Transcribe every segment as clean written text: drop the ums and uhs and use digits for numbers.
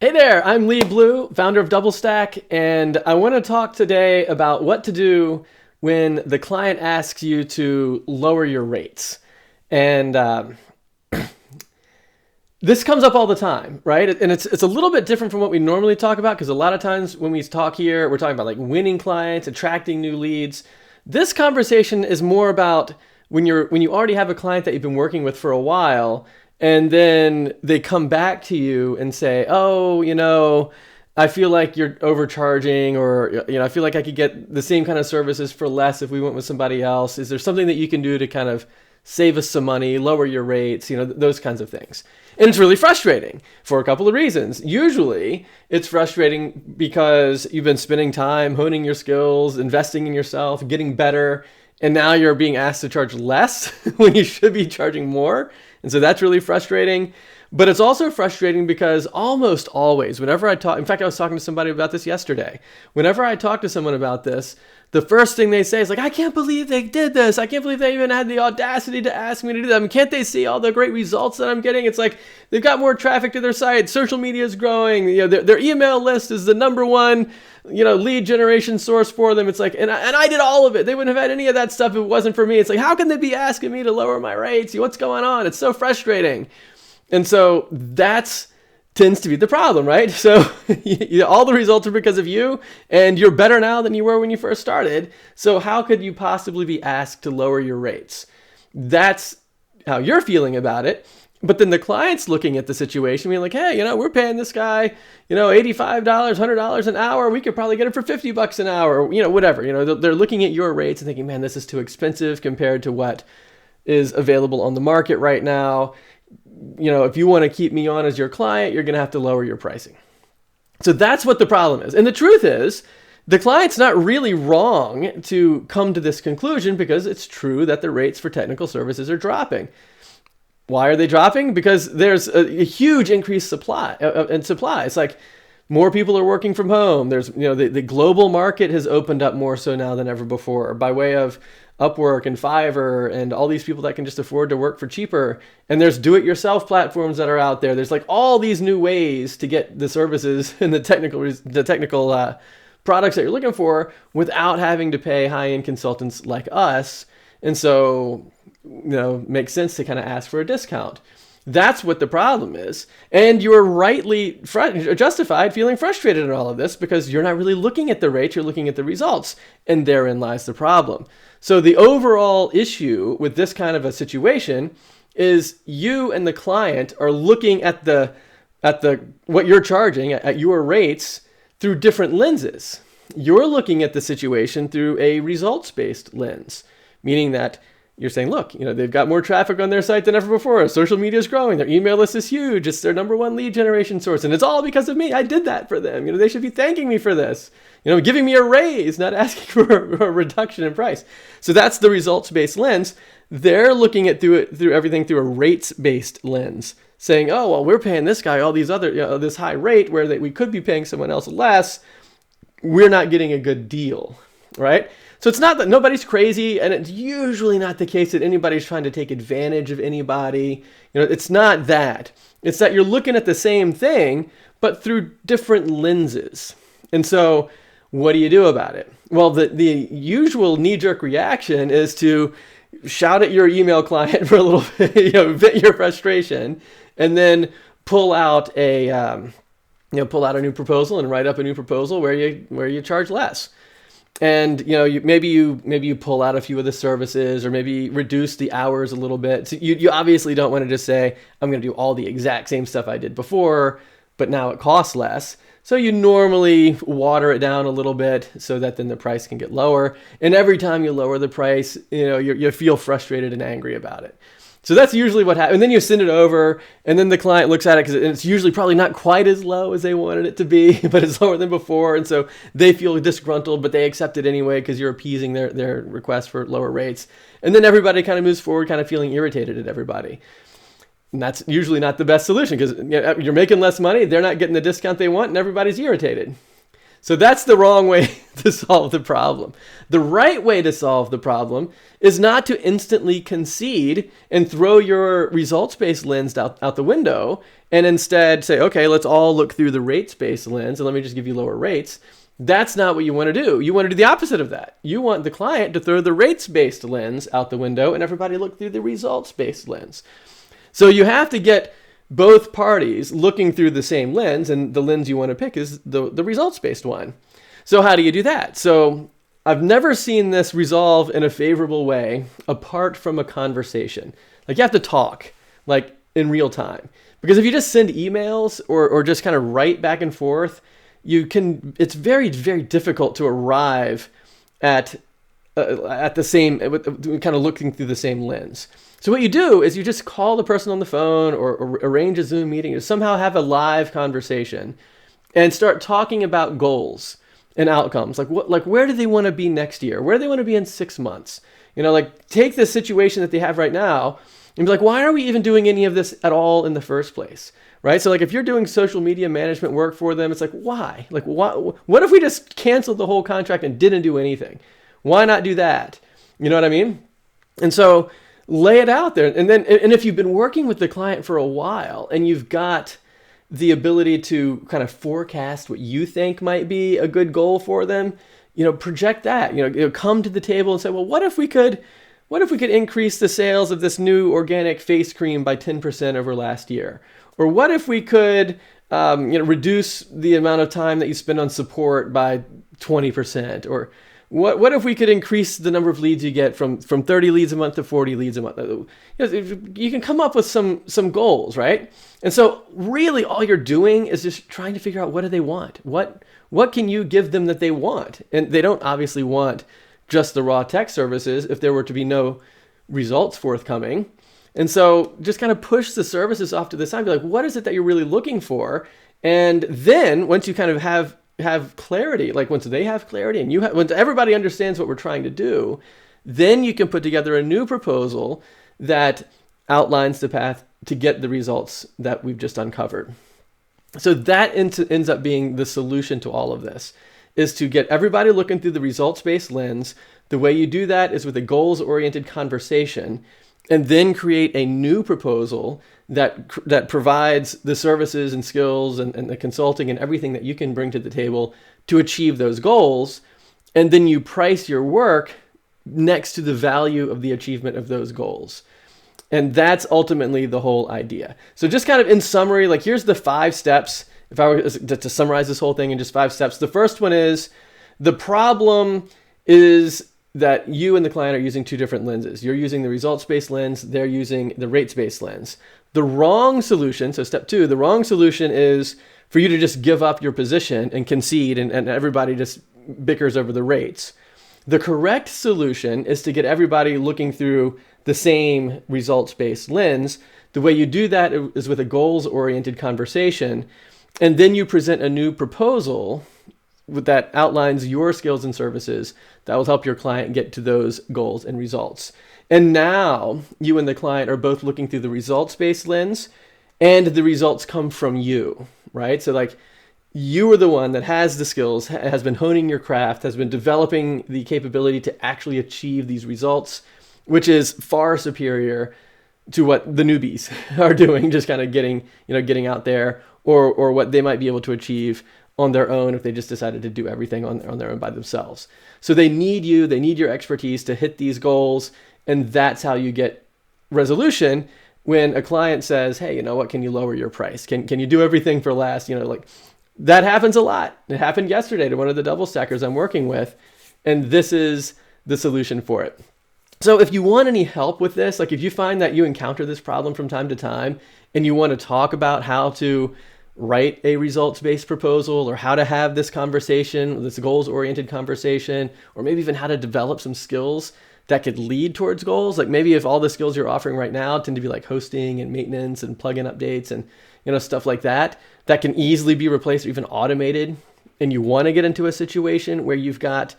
Hey there, I'm Lee Blue, founder of DoubleStack, and I want to talk today about what to do when the client asks you to lower your rates. And this comes up all the time, right? And it's a little bit different from what we normally talk about, because a lot of times when we talk here, we're talking about like winning clients, attracting new leads. This conversation is more about when you already have a client that you've been working with for a while, and then they come back to you and say, oh, I feel like you're overcharging, or, I feel like I could get the same kind of services for less if we went with somebody else. Is there something that you can do to kind of save us some money, lower your rates, those kinds of things. And it's really frustrating for a couple of reasons. Usually it's frustrating because you've been spending time honing your skills, investing in yourself, getting better, and now you're being asked to charge less when you should be charging more. And so that's really frustrating. But it's also frustrating because almost always, whenever I talk, in fact, I was talking to somebody about this yesterday. Whenever I talk to someone about this, the first thing they say is like, I can't believe they did this. I can't believe they even had the audacity to ask me to do that. I mean, can't they see all the great results that I'm getting? It's like they've got more traffic to their site. Social media is growing. Their email list is the number one, lead generation source for them. It's like, and I did all of it. They wouldn't have had any of that stuff if it wasn't for me. It's like, how can they be asking me to lower my rates? What's going on? It's so frustrating. And so that's tends to be the problem, right? So all the results are because of you, and you're better now than you were when you first started. So how could you possibly be asked to lower your rates? That's how you're feeling about it. But then the client's looking at the situation, being like, hey, we're paying this guy, $85, $100 an hour. We could probably get it for $50 an hour, whatever. They're looking at your rates and thinking, man, this is too expensive compared to what is available on the market right now. If you want to keep me on as your client, you're going to have to lower your pricing. So that's what the problem is. And the truth is, the client's not really wrong to come to this conclusion, because it's true that the rates for technical services are dropping. Why are they dropping? Because there's a huge increased supply. It's like more people are working from home. There's, the global market has opened up more so now than ever before, by way of Upwork and Fiverr and all these people that can just afford to work for cheaper. And there's do-it-yourself platforms that are out there. There's like all these new ways to get the services and the technical products that you're looking for without having to pay high-end consultants like us. And so, makes sense to kind of ask for a discount. That's what the problem is. And you're rightly justified feeling frustrated at all of this, because you're not really looking at the rates, you're looking at the results. And therein lies the problem. So the overall issue with this kind of a situation is you and the client are looking at the what you're charging at your rates through different lenses. You're looking at the situation through a results-based lens, meaning that you're saying, look, they've got more traffic on their site than ever before. Social media is growing. Their email list is huge. It's their number one lead generation source. And it's all because of me. I did that for them. They should be thanking me for this. Giving me a raise, not asking for a reduction in price. So that's the results-based lens. They're looking at through everything through a rates-based lens, saying, oh, well, we're paying this guy all these other, this high rate where we could be paying someone else less. We're not getting a good deal, right? So it's not that nobody's crazy, and it's usually not the case that anybody's trying to take advantage of anybody. It's not that. It's that you're looking at the same thing, but through different lenses. And so what do you do about it? Well, the usual knee-jerk reaction is to shout at your email client for a little bit, vent your frustration, and then pull out a new proposal and write up a new proposal where you charge less. And maybe you pull out a few of the services, or maybe reduce the hours a little bit. So you obviously don't want to just say, I'm going to do all the exact same stuff I did before, but now it costs less. So you normally water it down a little bit so that then the price can get lower. And every time you lower the price, you feel frustrated and angry about it. So that's usually what happens. And then you send it over, and then the client looks at it, because it's usually probably not quite as low as they wanted it to be, but it's lower than before. And so they feel disgruntled, but they accept it anyway because you're appeasing their request for lower rates. And then everybody kind of moves forward, kind of feeling irritated at everybody. And that's usually not the best solution, because you're making less money, they're not getting the discount they want, and everybody's irritated. So that's the wrong way to solve the problem. The right way to solve the problem is not to instantly concede and throw your results-based lens out the window, and instead say, okay, let's all look through the rates-based lens and let me just give you lower rates. That's not what you want to do. You want to do the opposite of that. You want the client to throw the rates-based lens out the window and everybody look through the results-based lens. So you have to get both parties looking through the same lens, and the lens you want to pick is the results-based one. So how do you do that? So I've never seen this resolve in a favorable way apart from a conversation. Like, you have to talk, like, in real time. Because if you just send emails or just kind of write back and forth, it's very, very difficult to arrive at the same, kind of looking through the same lens. So what you do is you just call the person on the phone or arrange a Zoom meeting or somehow have a live conversation and start talking about goals and outcomes. Like where do they want to be next year? Where do they want to be in 6 months? Like, take the situation that they have right now and be like, why are we even doing any of this at all in the first place? Right? So like, if you're doing social media management work for them, it's like, why? Like, what if we just canceled the whole contract and didn't do anything? Why not do that? You know what I mean? And so lay it out there. And if you've been working with the client for a while and you've got the ability to kind of forecast what you think might be a good goal for them, project that, come to the table and say, well, what if we could increase the sales of this new organic face cream by 10% over last year? Or what if we could, reduce the amount of time that you spend on support by 20%? Or what if we could increase the number of leads you get from 30 leads a month to 40 leads a month? You can come up with some goals, right? And so really all you're doing is just trying to figure out, what do they want? What can you give them that they want? And they don't obviously want just the raw tech services if there were to be no results forthcoming. And so just kind of push the services off to the side, be like, what is it that you're really looking for? And then once you kind of have clarity, like once they have clarity and once everybody understands what we're trying to do, then you can put together a new proposal that outlines the path to get the results that we've just uncovered. So that ends up being the solution to all of this, is to get everybody looking through the results-based lens. The way you do that is with a goals-oriented conversation, and then create a new proposal that provides the services and skills and the consulting and everything that you can bring to the table to achieve those goals. And then you price your work next to the value of the achievement of those goals. And that's ultimately the whole idea. So just kind of in summary, like, here's the 5 steps. If I were to summarize this whole thing in just 5 steps, the first one is, the problem is that you and the client are using 2 different lenses. You're using the results-based lens, they're using the rates-based lens. The wrong solution, so step 2, the wrong solution is for you to just give up your position and concede and everybody just bickers over the rates. The correct solution is to get everybody looking through the same results-based lens. The way you do that is with a goals-oriented conversation, and then you present a new proposal that outlines your skills and services that will help your client get to those goals and results. And now you and the client are both looking through the results-based lens, and the results come from you, right? So like, you are the one that has the skills, has been honing your craft, has been developing the capability to actually achieve these results, which is far superior to what the newbies are doing, just kind of getting out there, or what they might be able to achieve on their own if they just decided to do everything on their own by themselves. So they need you, they need your expertise to hit these goals, and that's how you get resolution when a client says, hey, what, can you lower your price? Can you do everything for less? Like, that happens a lot. It happened yesterday to one of the DoubleStackers I'm working with, and this is the solution for it. So if you want any help with this, like if you find that you encounter this problem from time to time and you want to talk about how to write a results-based proposal, or how to have this conversation, this goals-oriented conversation, or maybe even how to develop some skills that could lead towards goals. Like, maybe if all the skills you're offering right now tend to be like hosting and maintenance and plugin updates and stuff like that can easily be replaced or even automated, and you want to get into a situation where you've got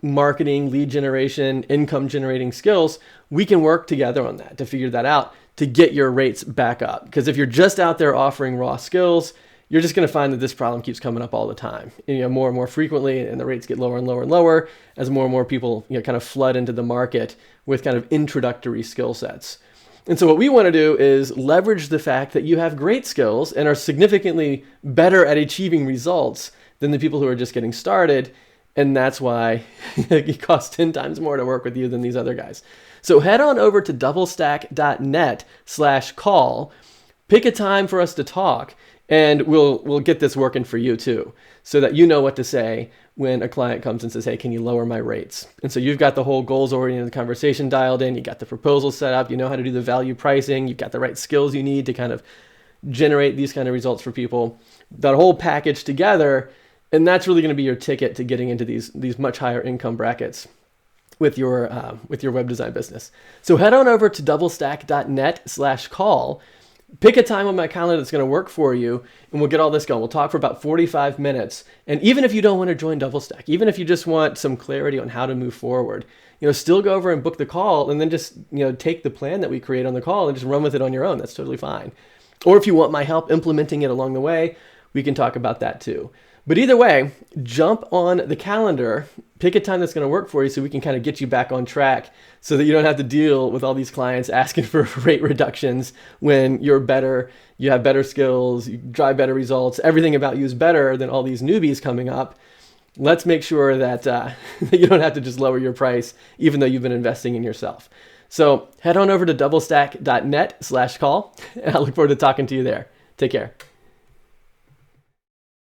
marketing, lead generation, income generating skills, we can work together on that to figure that out, to get your rates back up. Because if you're just out there offering raw skills, you're just going to find that this problem keeps coming up all the time, more and more frequently, and the rates get lower and lower and lower as more and more people, kind of flood into the market with kind of introductory skill sets. And so what we want to do is leverage the fact that you have great skills and are significantly better at achieving results than the people who are just getting started. And that's why it costs 10 times more to work with you than these other guys. So head on over to doublestack.net/call, pick a time for us to talk, and we'll get this working for you too, so that you know what to say when a client comes and says, hey, can you lower my rates? And so you've got the whole goals-oriented conversation dialed in, you got the proposal set up, you know how to do the value pricing, you've got the right skills you need to kind of generate these kind of results for people, that whole package together, and that's really going to be your ticket to getting into these much higher income brackets with your web design business. So head on over to doublestack.net/call, pick a time on my calendar that's going to work for you, and we'll get all this going. We'll talk for about 45 minutes. And even if you don't want to join DoubleStack, even if you just want some clarity on how to move forward, still go over and book the call, and then just, take the plan that we create on the call and just run with it on your own. That's totally fine. Or if you want my help implementing it along the way, we can talk about that too. But either way, jump on the calendar, pick a time that's going to work for you so we can kind of get you back on track so that you don't have to deal with all these clients asking for rate reductions when you're better, you have better skills, you drive better results, everything about you is better than all these newbies coming up. Let's make sure that, that you don't have to just lower your price even though you've been investing in yourself. So head on over to doublestack.net/call, and I look forward to talking to you there. Take care.